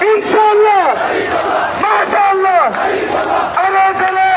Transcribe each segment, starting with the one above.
ইনশাআল্লাহ মাশাআল্লাহ আরো চলে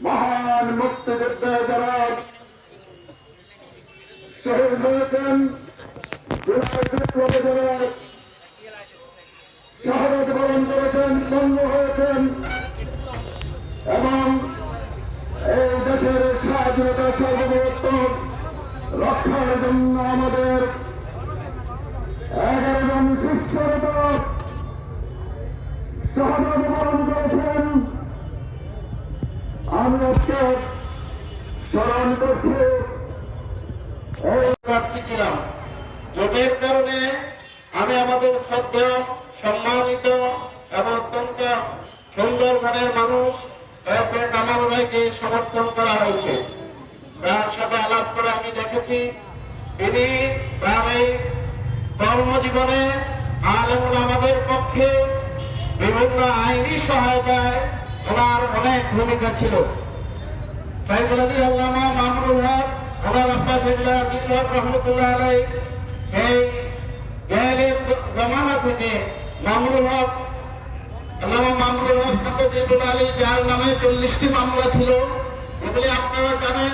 মহান মুক্তিযোদ্ধা যারা শহীদ হয়েছেন, শাহাদাত বরণ করেছেন, পঙ্গু হয়েছেন এবং এই দেশের স্বাধীনতা সার্বভৌমত্ব রক্ষার জন্য আমাদের 11 জন শিষ্যরত শাহাদাত বরণ করেছেন। আমি আজকে স্মরণ করছি প্রার্থী ছিলাম। ভোটের কারণে আমি আমাদের শ্রদ্ধেয় সম্মানিত এবং অত্যন্ত সুন্দর মনের মানুষ এস এ কামাল ভাইকে সমর্থন করা হয়েছে। তার সাথে আলাপ করে আমি দেখেছি তিনি তার এই কর্মজীবনে আলেমুল আমাদের পক্ষে বিভিন্ন আইনি সহায়তায় ওনার অনেক ভূমিকা ছিল। সাইকুলাদি আল্লামা মামুনুল হক, ওনার আব্বা সাইকুল্লাহ আদিল হক রহমতুল্লাহ আলাই, এই জেলের জমানা থেকে মামুনুল হক, আল্লামা মামুনুল হক মুতাজিবুল আলী, যার নামে 40টি মামলা ছিল, এগুলি আপনারা জানেন।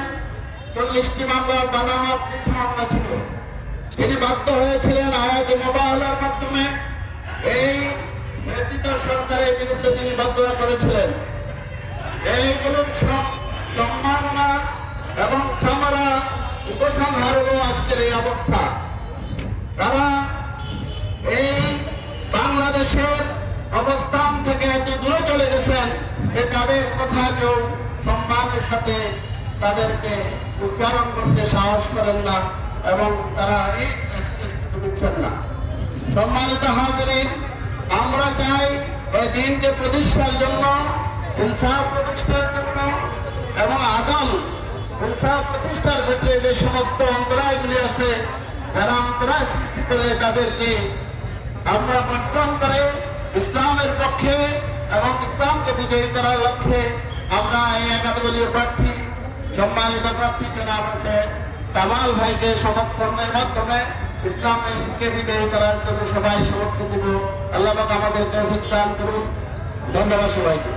40টি মামলা বানানোর কিছু মামলা ছিল। তিনি বাধ্য হয়েছিলেন আয়াতে মোবাহলার মাধ্যমে এই ব্যতীত সরকারের বিরুদ্ধে তিনি বাধ্যতা করেছিলেন। এইগুলোর সম্মাননা এবং সামারা উপসংহার হল আজকের এই অবস্থা। তারা এই বাংলাদেশের অবস্থান থেকে এত দূরে চলে গেছেন যে তাদের কথা কেউ সম্মানের সাথে তাদেরকে উচ্চারণ করতে সাহস করেন না এবং তারা এই বুঝছেন না। সম্মানিত হাজিরিন, আমরা চাই এই দিনকে প্রতিষ্ঠার জন্য, ইনসাফ প্রতিষ্ঠার জন্য এবং আদল ইনসাফ প্রতিষ্ঠার ক্ষেত্রে যে সমস্ত অন্তরায়গুলি আছে, যারা অন্তরায় সৃষ্টি করে তাদেরকে আমরা বর্জন করে ইসলামের পক্ষে এবং ইসলামকে বিজয়ী করার লক্ষ্যে আমরা এই এগারো দলীয় প্রার্থী সম্মানিত প্রার্থী জনাব আছে কামাল ভাইকে সমর্থনের মাধ্যমে ইসলামকে বিজয়ী করার জন্য সবাই সমর্থন দিব। আল্লাহ পাক আমাদের তৌফিক দান করুন। ধন্যবাদ সবাইকে।